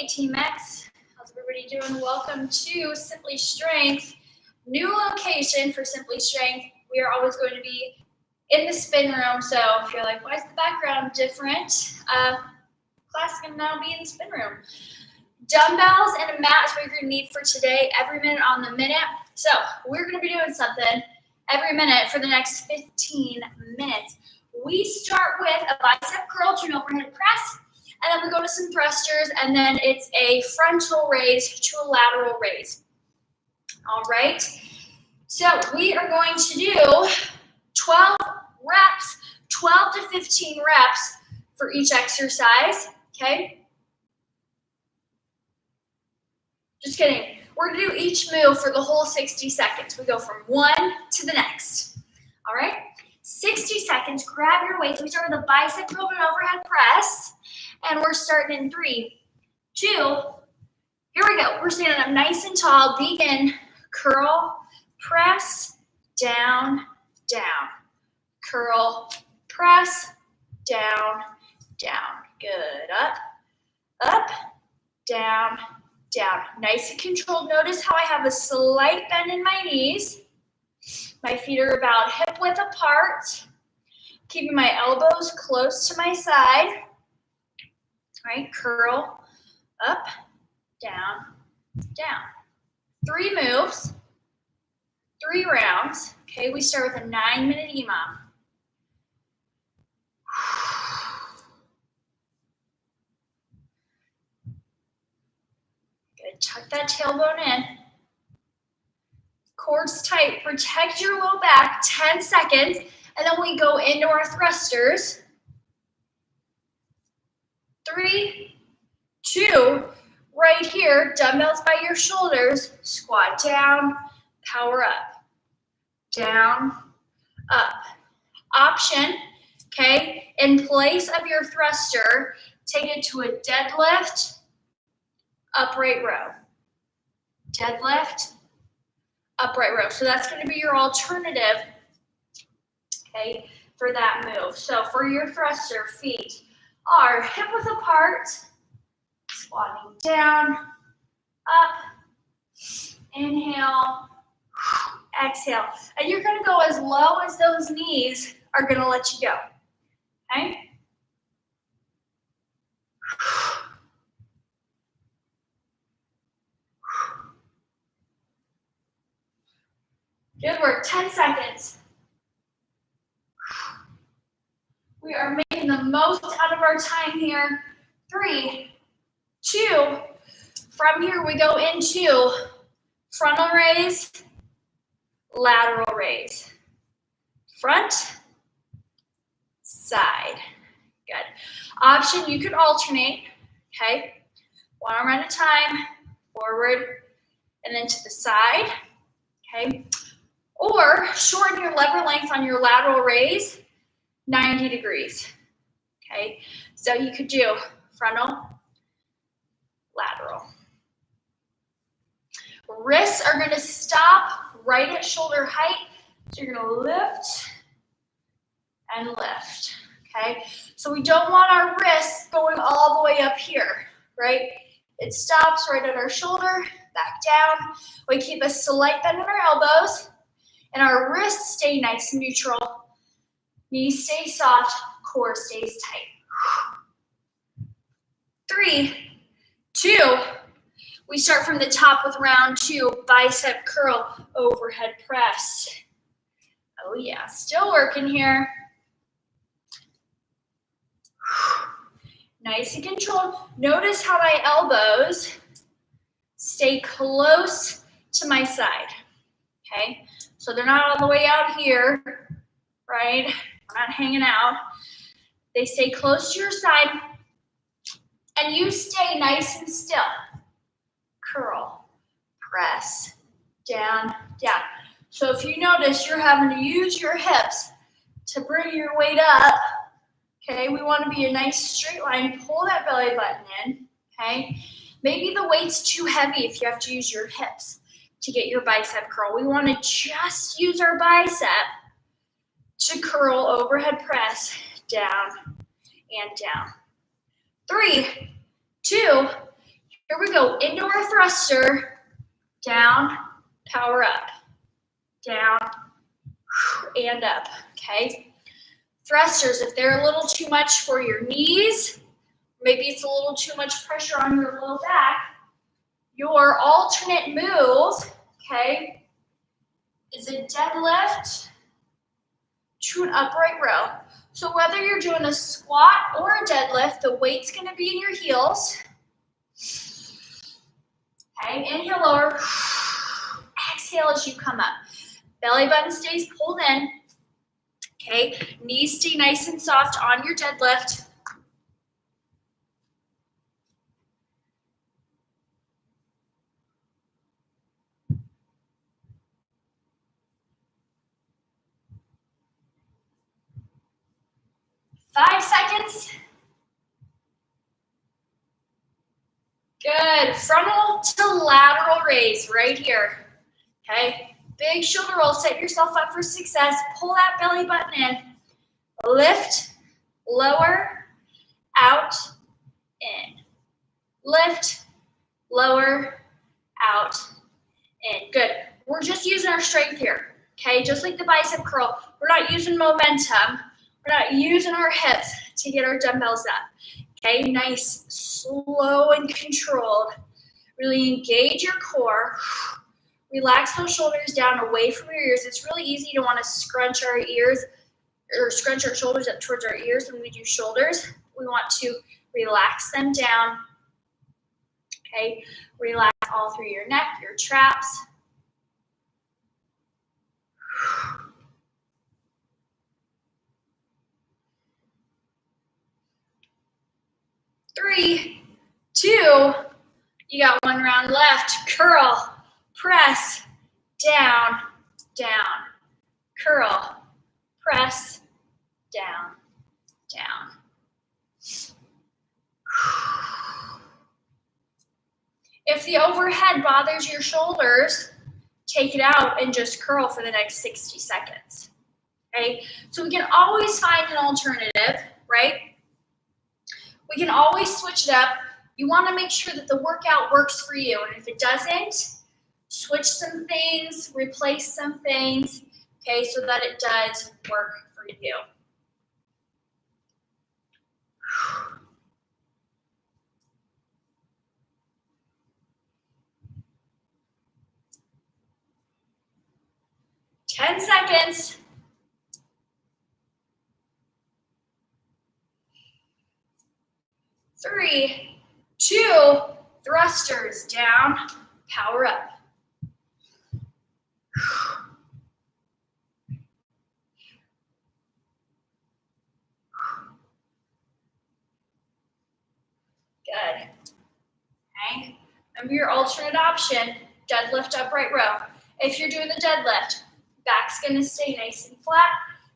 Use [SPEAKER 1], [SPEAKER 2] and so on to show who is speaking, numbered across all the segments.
[SPEAKER 1] Team X. How's everybody doing? Welcome to Simply Strength. New location for Simply Strength. We are always going to be in the spin room. So if you're like, why is the background different? Class is going to now be in the spin room. Dumbbells and a mat is what you're going to need for today, every minute on the minute. So we're going to be doing something every minute for the next 15 minutes. We start with a bicep curl to an overhead press, and then we go to some thrusters, and then it's a frontal raise to a lateral raise. All right, so we are going to do 12 reps, 12 to 15 reps for each exercise, okay? Just kidding. We're going to do each move for the whole 60 seconds. We go from one to the next, all right? 60 seconds, grab your weights. We start with a bicep curl and overhead press, and we're starting in 3, 2, here we go. We're standing up nice and tall. Begin, curl, press, down, down. Curl, press, down, down. Good. Up, up, down, down. Nice and controlled. Notice how I have a slight bend in my knees. My feet are about hip width apart. Keeping my elbows close to my side. All right, curl, up, down, down. 3 moves, 3 rounds. Okay, we start with a 9-minute EMOM. Good, tuck that tailbone in. Cords tight, protect your low back, 10 seconds, and then we go into our thrusters. 3, 2, right here, dumbbells by your shoulders, squat down, power up, down, up. Option, okay, in place of your thruster, take it to a deadlift, upright row. Deadlift, upright row. So that's going to be your alternative, okay, for that move. So for your thruster, feet are hip width apart, squatting down, up, inhale, exhale. And you're going to go as low as those knees are going to let you go, okay? Good work, 10 seconds. We are making the most out of our time here. 3, 2, from here we go into frontal raise, lateral raise. Front, side. Good. Option, you could alternate, okay? 1 arm at a time, forward, and then to the side, okay? Or shorten your lever length on your lateral raise, 90 degrees, okay? So you could do frontal, lateral. Wrists are going to stop right at shoulder height, so you're going to lift and lift, okay? So we don't want our wrists going all the way up here, right? It stops right at our shoulder, back down. We keep a slight bend in our elbows, and our wrists stay nice and neutral. Knees stay soft, core stays tight. 3, 2, we start from the top with round 2, bicep curl, overhead press. Oh yeah, still working here. Nice and controlled. Notice how my elbows stay close to my side, okay? So they're not all the way out here, right? We're not hanging out. They stay close to your side, and you stay nice and still. Curl, press, down, down. So if you notice you're having to use your hips to bring your weight up, okay, we want to be a nice straight line. Pull that belly button in, okay? Maybe the weight's too heavy if you have to use your hips to get your bicep curl. We want to just use our bicep to curl overhead press down and down. 3, 2, Here we go, into our thruster, down, power up, down, and up, okay? Thrusters, if they're a little too much for your knees, maybe it's a little too much pressure on your low back, your alternate move, okay, is a deadlift to an upright row. So whether you're doing a squat or a deadlift, the weight's gonna be in your heels. Okay, inhale, lower. Exhale as you come up. Belly button stays pulled in. Okay, knees stay nice and soft on your deadlift. Five seconds. Good. Frontal to lateral raise right here. Okay. Big shoulder roll. Set yourself up for success. Pull that belly button in. Lift, lower, out, in. Lift, lower, out, in. Good. We're just using our strength here. Okay. Just like the bicep curl. We're not using momentum. We're not using our hips to get our dumbbells up. Okay, nice, slow and controlled. Really engage your core. Relax those shoulders down away from your ears. It's really easy to want to scrunch our ears or scrunch our shoulders up towards our ears when we do shoulders. We want to relax them down. Okay, relax all through your neck, your traps. 3, 2, you got one round left. Curl, press, down, down. Curl, press, down, down. If the overhead bothers your shoulders, take it out and just curl for the next 60 seconds. Okay, so we can always find an alternative, right? We can always switch it up. You want to make sure that the workout works for you. And if it doesn't, switch some things, replace some things, okay, so that it does work for you. Ten seconds. 3, 2, thrusters down, power up. Good. Okay. Remember your alternate option, deadlift upright row. If you're doing the deadlift, back's gonna stay nice and flat,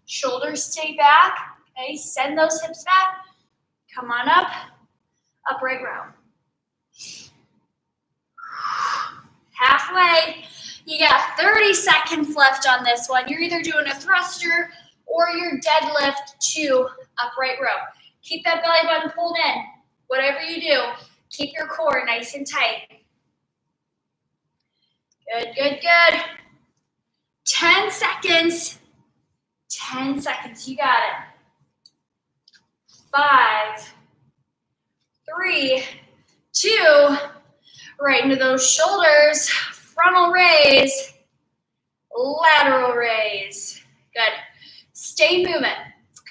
[SPEAKER 1] shoulders stay back, okay, send those hips back, come on up, upright row. Halfway, you got 30 seconds left on this one. You're either doing a thruster or your deadlift to upright row. Keep that belly button pulled in. Whatever you do, keep your core nice and tight. Good, good, good. 10 seconds. 10 seconds, you got it. 5, 3, 2, right into those shoulders. Frontal raise, lateral raise. Good. Stay moving,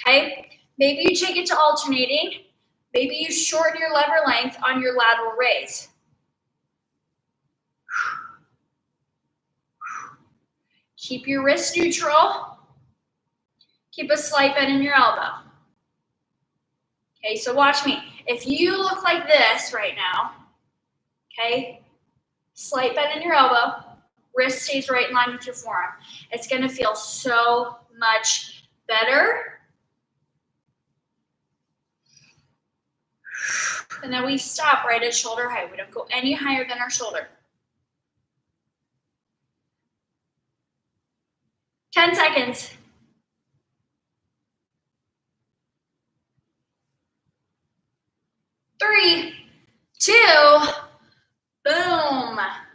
[SPEAKER 1] okay? Maybe you take it to alternating. Maybe you shorten your lever length on your lateral raise. Keep your wrist neutral. Keep a slight bend in your elbow. Okay, so watch me. If you look like this right now, okay, slight bend in your elbow, wrist stays right in line with your forearm. It's gonna feel so much better. And then we stop right at shoulder height. We don't go any higher than our shoulder. 10 seconds. 3, 2,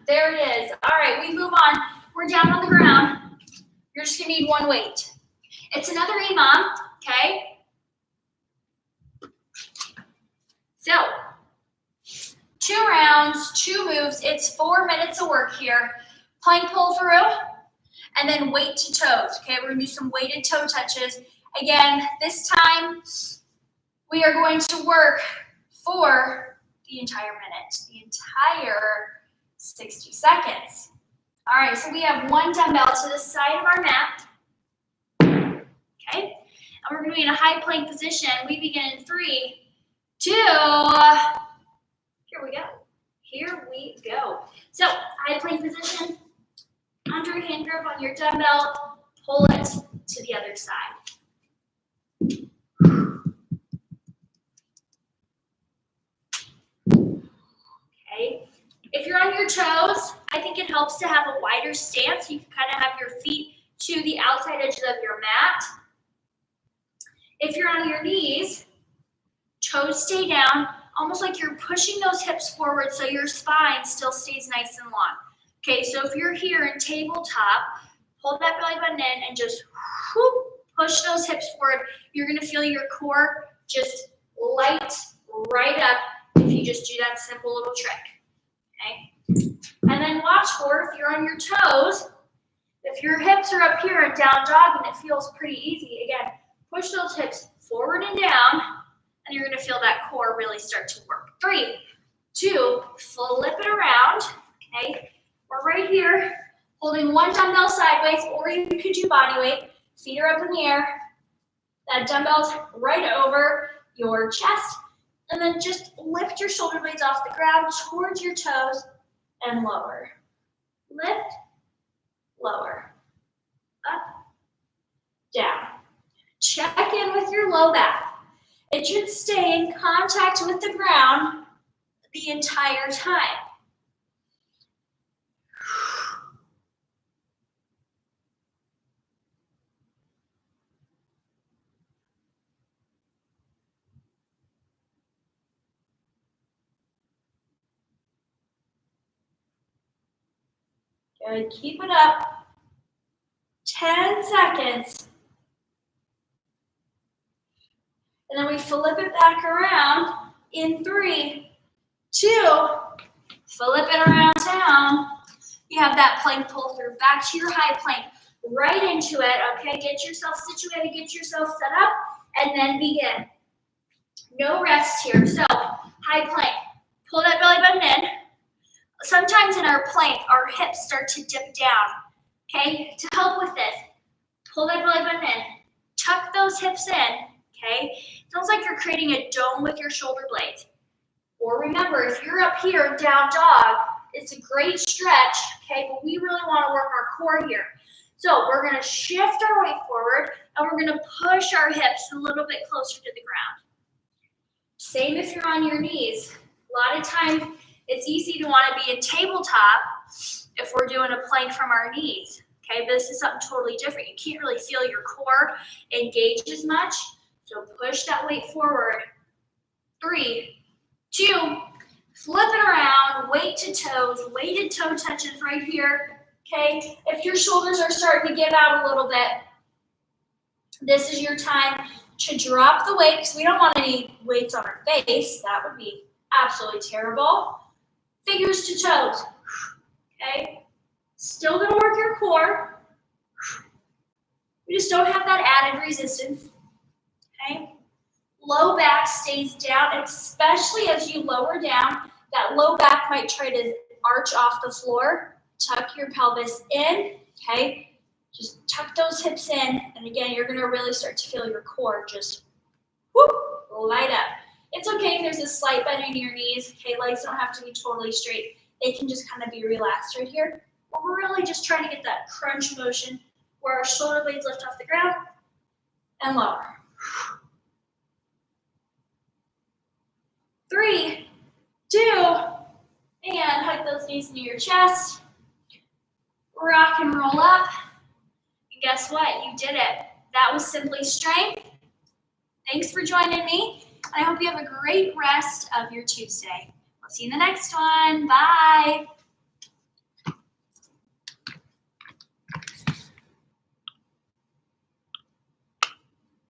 [SPEAKER 1] There it is. All right, we move on. We're down on the ground. You're just gonna need one weight. It's another EMOM, okay? So, 2 rounds, 2 moves. It's 4 minutes of work here. Plank pull through, and then weight to toes, okay? We're gonna do some weighted toe touches. Again, this time, we are going to work for the entire minute, the entire 60 seconds. All right, so we have 1 dumbbell to the side of our mat, okay? And we're gonna be in a high plank position. We begin in 3, 2, here we go. Here we go. So, high plank position, under hand grip on your dumbbell, pull it to the other side. Okay. If you're on your toes, I think it helps to have a wider stance. You can kind of have your feet to the outside edges of your mat. If you're on your knees, toes stay down, almost like you're pushing those hips forward so your spine still stays nice and long. Okay, so if you're here in tabletop, hold that belly button in and just whoop, push those hips forward. You're gonna feel your core just light right up if you just do that simple little trick, okay? And then watch for, if you're on your toes, if your hips are up here and down dog and it feels pretty easy, again, push those hips forward and down, and you're gonna feel that core really start to work. 3, 2, flip it around, okay? We're right here, holding 1 dumbbell sideways, or you could do body weight. Feet are up in the air. That dumbbell's right over your chest. And then just lift your shoulder blades off the ground towards your toes and lower. Lift, lower, up, down. Check in with your low back. It should stay in contact with the ground the entire time. Good, keep it up. 10 seconds. And then we flip it back around in 3, 2, flip it around down. You have that plank pull through, back to your high plank, right into it, okay? Get yourself situated, get yourself set up, and then begin. No rest here. So, high plank, pull that belly button in. Sometimes in our plank, our hips start to dip down, okay? To help with this, pull that belly button in, tuck those hips in, okay? It's almost like you're creating a dome with your shoulder blades. Or remember, if you're up here, down dog, it's a great stretch, okay? But we really want to work our core here. So we're going to shift our weight forward, and we're going to push our hips a little bit closer to the ground. Same if you're on your knees. A lot of times, it's easy to want to be in tabletop if we're doing a plank from our knees, okay? But this is something totally different. You can't really feel your core engage as much, so push that weight forward. 3, 2, flip it around, weight to toes, weighted toe touches right here, okay? If your shoulders are starting to give out a little bit, this is your time to drop the weight, because we don't want any weights on our face. That would be absolutely terrible. Fingers to toes, okay? Still gonna work your core. We just don't have that added resistance, okay? Low back stays down, especially as you lower down. That low back might try to arch off the floor. Tuck your pelvis in, okay? Just tuck those hips in, and again, you're gonna really start to feel your core just whoop, light up. It's okay if there's a slight bend in your knees, okay? Legs don't have to be totally straight. They can just kind of be relaxed right here. But we're really just trying to get that crunch motion where our shoulder blades lift off the ground and lower. 3, 2, and hug those knees into your chest. Rock and roll up. And guess what? You did it. That was simply strength. Thanks for joining me. I hope you have a great rest of your Tuesday. We'll see you in the next one. Bye.